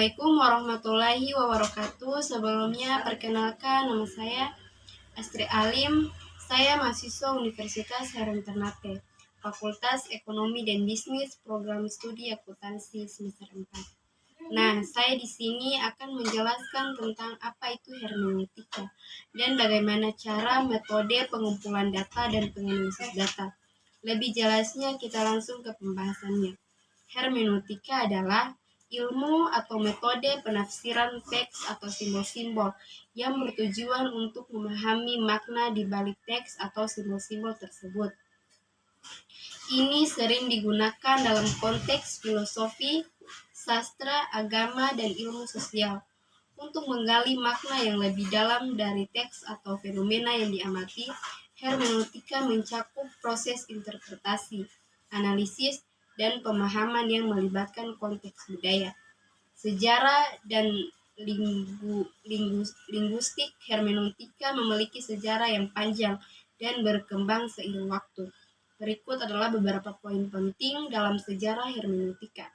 Assalamualaikum warahmatullahi wabarakatuh. Sebelumnya perkenalkan, nama saya Astri Alim. Saya mahasiswa Universitas Hairun Ternate, Fakultas Ekonomi dan Bisnis, Program Studi Akuntansi semester 4. Nah, saya di sini akan menjelaskan tentang apa itu hermeneutika dan bagaimana cara metode pengumpulan data dan penganalisis data. Lebih jelasnya kita langsung ke pembahasannya. Hermeneutika adalah ilmu atau metode penafsiran teks atau simbol-simbol yang bertujuan untuk memahami makna di balik teks atau simbol-simbol tersebut. Ini sering digunakan dalam konteks filosofi, sastra, agama, dan ilmu sosial untuk menggali makna yang lebih dalam dari teks atau fenomena yang diamati. Hermeneutika mencakup proses interpretasi, analisis, dan pemahaman yang melibatkan konteks budaya, sejarah, dan linguistik. Hermeneutika memiliki sejarah yang panjang dan berkembang seiring waktu. Berikut adalah beberapa poin penting dalam sejarah hermeneutika.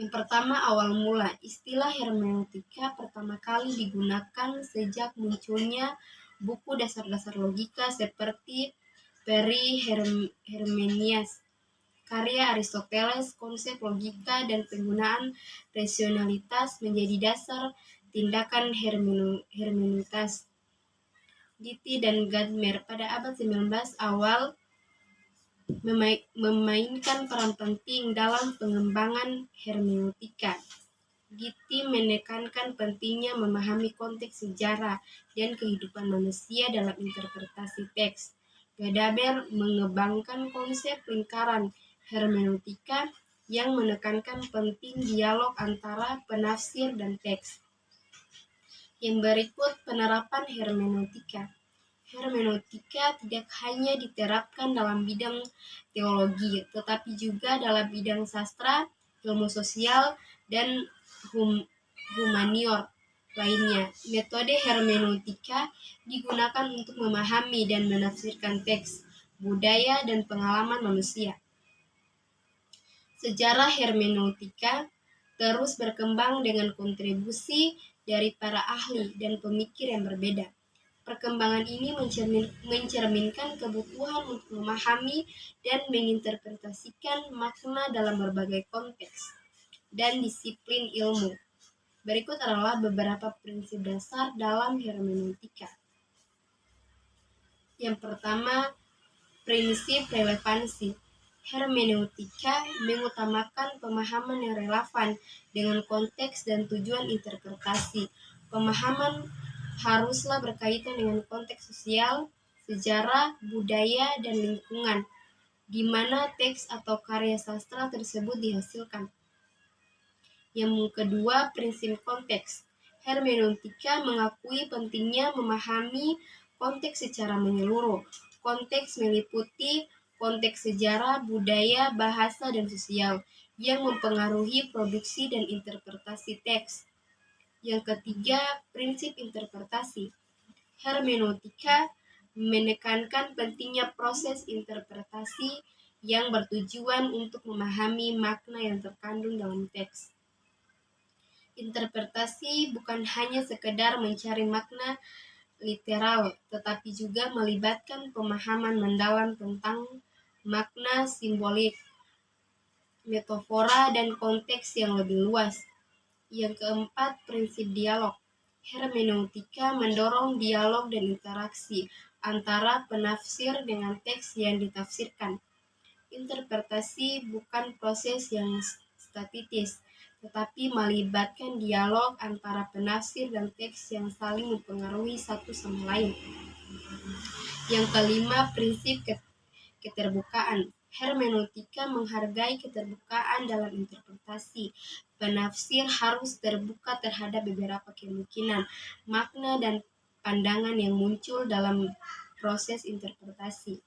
Yang pertama, awal mula. Istilah hermeneutika pertama kali digunakan sejak munculnya buku dasar-dasar logika seperti Hermenias, karya Aristoteles. Konsep logika dan penggunaan rasionalitas menjadi dasar tindakan hermeneutas. Diti dan Gadamer pada abad 19 awal memainkan peran penting dalam pengembangan hermeneutika. Diti menekankan pentingnya memahami konteks sejarah dan kehidupan manusia dalam interpretasi teks. Gadamer mengembangkan konsep lingkaran hermeneutika yang menekankan penting dialog antara penafsir dan teks. Yang berikut penerapan hermeneutika. Hermeneutika tidak hanya diterapkan dalam bidang teologi, tetapi juga dalam bidang sastra, ilmu sosial, dan humaniora lainnya. Metode hermeneutika digunakan untuk memahami dan menafsirkan teks, budaya, dan pengalaman manusia. Sejarah hermeneutika terus berkembang dengan kontribusi dari para ahli dan pemikir yang berbeda. Perkembangan ini mencerminkan kebutuhan untuk memahami dan menginterpretasikan makna dalam berbagai konteks dan disiplin ilmu. Berikut adalah beberapa prinsip dasar dalam hermeneutika. Yang pertama, prinsip relevansi. Hermeneutika mengutamakan pemahaman yang relevan dengan konteks dan tujuan interpretasi. Pemahaman haruslah berkaitan dengan konteks sosial, sejarah, budaya, dan lingkungan di mana teks atau karya sastra tersebut dihasilkan. Yang kedua, prinsip konteks. Hermeneutika mengakui pentingnya memahami konteks secara menyeluruh. Konteks meliputi konteks sejarah, budaya, bahasa, dan sosial yang mempengaruhi produksi dan interpretasi teks. Yang ketiga, prinsip interpretasi. Hermeneutika menekankan pentingnya proses interpretasi yang bertujuan untuk memahami makna yang terkandung dalam teks. Interpretasi bukan hanya sekedar mencari makna literal, tetapi juga melibatkan pemahaman mendalam tentang makna simbolik, metafora, dan konteks yang lebih luas. Yang keempat, prinsip dialog. Hermeneutika mendorong dialog dan interaksi antara penafsir dengan teks yang ditafsirkan. Interpretasi bukan proses yang statis, tetapi melibatkan dialog antara penafsir dan teks yang saling mempengaruhi satu sama lain. Yang kelima, prinsip keterbukaan. Hermeneutika menghargai keterbukaan dalam interpretasi. Penafsir harus terbuka terhadap beberapa kemungkinan, makna, dan pandangan yang muncul dalam proses interpretasi.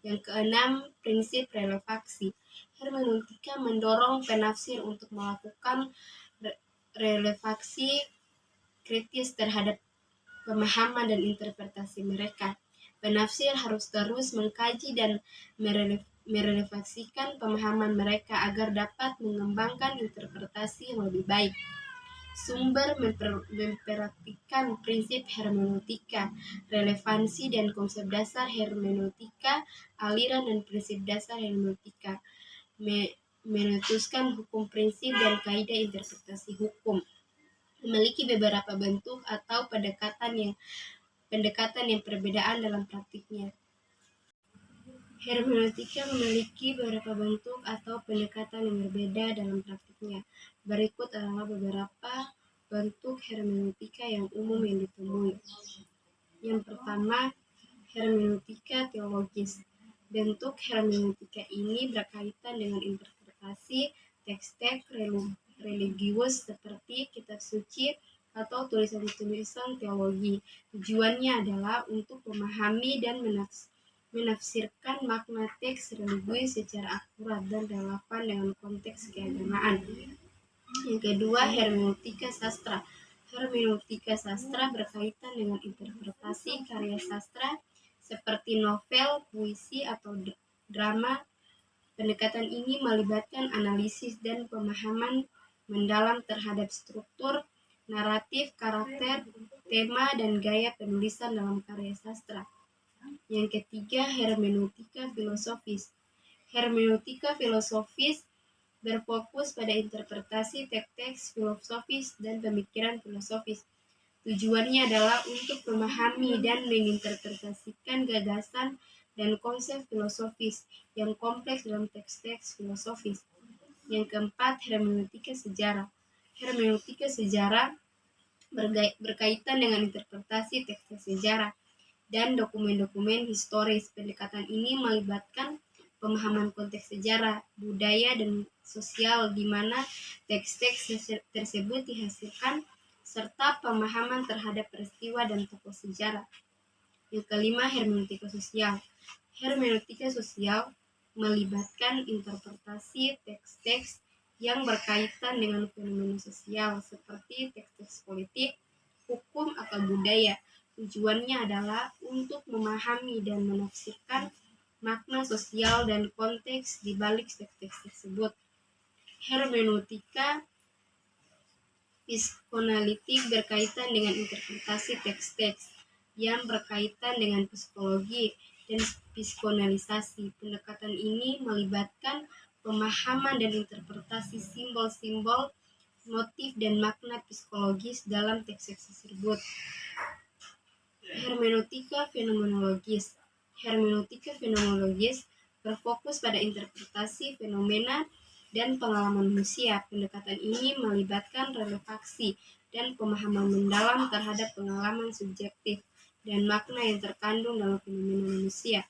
Yang keenam, prinsip relevansi. Hermeneutika mendorong penafsir untuk melakukan relevansi kritis terhadap pemahaman dan interpretasi mereka. Penafsir harus terus mengkaji dan merefleksikan pemahaman mereka agar dapat mengembangkan interpretasi yang lebih baik. Sumber memperhatikan prinsip hermeneutika, relevansi dan konsep dasar hermeneutika, aliran dan prinsip dasar hermeneutika, memutuskan hukum prinsip dan kaidah interpretasi hukum, memiliki beberapa bentuk atau pendekatan yang perbedaan dalam praktiknya. Hermeneutika memiliki beberapa bentuk atau pendekatan yang berbeda dalam praktiknya. Berikut adalah beberapa bentuk hermeneutika yang umum yang ditemui. Yang pertama, hermeneutika teologis. Bentuk hermeneutika ini berkaitan dengan interpretasi teks-teks religius seperti kitab suci atau tulisan-tulisan teologi. Tujuannya adalah untuk memahami dan menafsirkan makna teks religius secara akurat dan relevan dengan konteks keagamaan. Yang kedua, hermeneutika sastra. Hermeneutika sastra berkaitan dengan interpretasi karya sastra seperti novel, puisi, atau drama. Pendekatan ini melibatkan analisis dan pemahaman mendalam terhadap struktur, naratif, karakter, tema, dan gaya penulisan dalam karya sastra. Yang ketiga, hermeneutika filosofis. Hermeneutika filosofis berfokus pada interpretasi teks-teks filosofis dan pemikiran filosofis. Tujuannya adalah untuk memahami dan menginterpretasikan gagasan dan konsep filosofis yang kompleks dalam teks-teks filosofis. Yang keempat, hermeneutika sejarah. Hermeneutika sejarah berkaitan dengan interpretasi teks-teks sejarah dan dokumen-dokumen historis. Pendekatan ini melibatkan pemahaman konteks sejarah, budaya, dan sosial di mana teks-teks tersebut dihasilkan, serta pemahaman terhadap peristiwa dan tokoh sejarah. Yang kelima, hermeneutika sosial. Hermeneutika sosial melibatkan interpretasi teks-teks yang berkaitan dengan fenomena sosial seperti teks-teks politik, hukum, atau budaya. Tujuannya adalah untuk memahami dan menafsirkan makna sosial dan konteks di balik teks-teks tersebut. Hermeneutika psikoanalitik berkaitan dengan interpretasi teks-teks yang berkaitan dengan psikologi dan psikoanalisasi. Pendekatan ini melibatkan pemahaman dan interpretasi simbol-simbol, motif, dan makna psikologis dalam teks-teks tersebut. Hermeneutika fenomenologis. Hermeneutika fenomenologis berfokus pada interpretasi fenomena dan pengalaman manusia. Pendekatan ini melibatkan relevansi dan pemahaman mendalam terhadap pengalaman subjektif dan makna yang terkandung dalam fenomena manusia.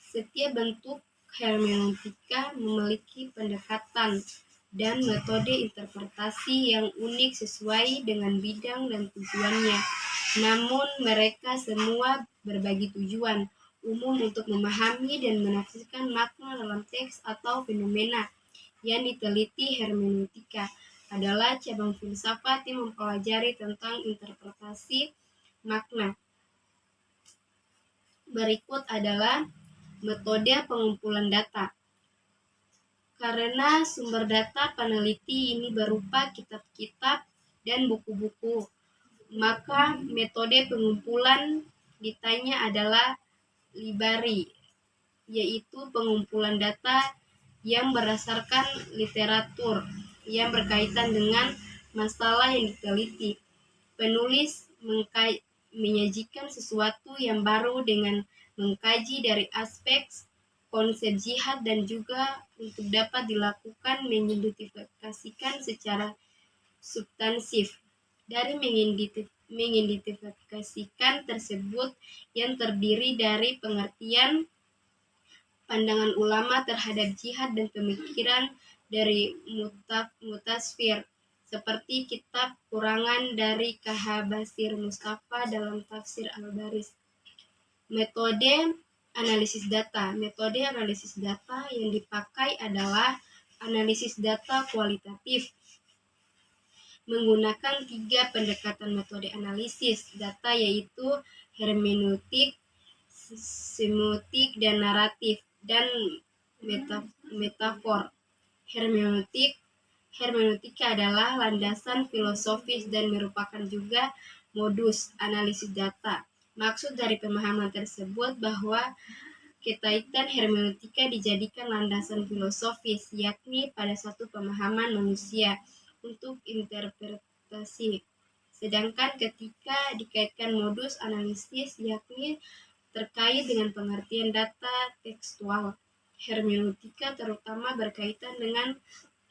Setiap bentuk hermeneutika memiliki pendekatan dan metode interpretasi yang unik sesuai dengan bidang dan tujuannya. Namun mereka semua berbagi tujuan umum untuk memahami dan menafsirkan makna dalam teks atau fenomena. Yang diteliti hermeneutika adalah cabang filsafat yang mempelajari tentang interpretasi makna. Berikut adalah metode pengumpulan data. Karena sumber data peneliti ini berupa kitab-kitab dan buku-buku, maka metode pengumpulan ditanya adalah library, yaitu pengumpulan data yang berdasarkan literatur yang berkaitan dengan masalah yang diteliti. Penulis menyajikan sesuatu yang baru dengan mengkaji dari aspek konsep jihad dan juga untuk dapat dilakukan mengidentifikasikan secara substansif. Dari mengidentifikasikan tersebut yang terdiri dari pengertian pandangan ulama terhadap jihad dan pemikiran dari mutasfir seperti kitab kurangan dari K.H. Basir Mustafa dalam tafsir Al-Baris. Metode analisis data. Metode analisis data yang dipakai adalah analisis data kualitatif. Menggunakan 3 pendekatan metode analisis data yaitu hermeneutik, semiotik dan naratif, dan metafor. Hermeneutika adalah landasan filosofis dan merupakan juga modus analisis data. Maksud dari pemahaman tersebut bahwa ketaitan hermeneutika dijadikan landasan filosofis, yakni pada suatu pemahaman manusia untuk interpretasi. Sedangkan ketika dikaitkan modus analisis, yakni terkait dengan pengertian data tekstual. Hermeneutika terutama berkaitan dengan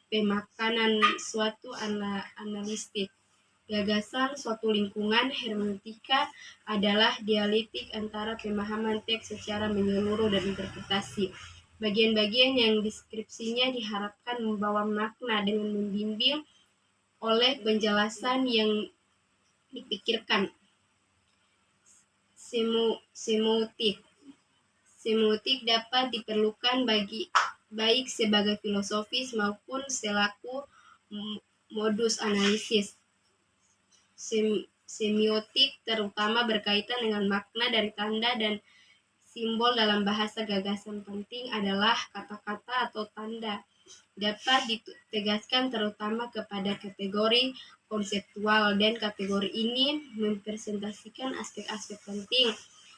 pemakanan suatu analistik. Gagasan suatu lingkungan hermeneutika adalah dialektik antara pemahaman teks secara menyeluruh dan interpretasi. Bagian-bagian yang deskripsinya diharapkan membawa makna dengan membimbing oleh penjelasan yang dipikirkan. Semiotik. Semiotik dapat diperlukan baik sebagai filosofis maupun selaku modus analisis. Semiotik terutama berkaitan dengan makna dari tanda dan simbol dalam bahasa. Gagasan penting adalah kata-kata atau tanda. Dapat ditegaskan terutama kepada kategori konseptual, dan kategori ini mempresentasikan aspek-aspek penting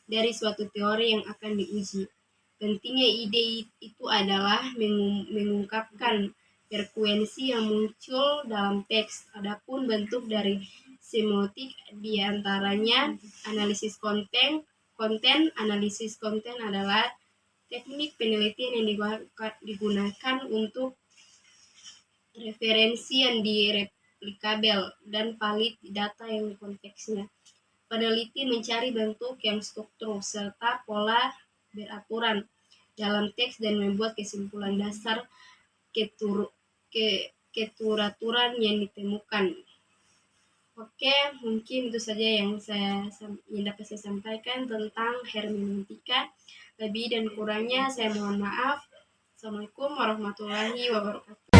dari suatu teori yang akan diuji. Pentingnya ide itu adalah mengungkapkan frekuensi yang muncul dalam teks. Adapun bentuk dari semiotik diantaranya analisis konten. Analisis konten adalah teknik penelitian yang digunakan untuk referensi yang direplikabel dan valid data yang konteksnya. Peneliti mencari bentuk yang struktur serta pola beraturan dalam teks dan membuat kesimpulan dasar keturaturan yang ditemukan. Oke, mungkin itu saja yang dapat saya sampaikan tentang hermeneutika. Lebih dan kurangnya saya mohon maaf. Assalamualaikum warahmatullahi wabarakatuh.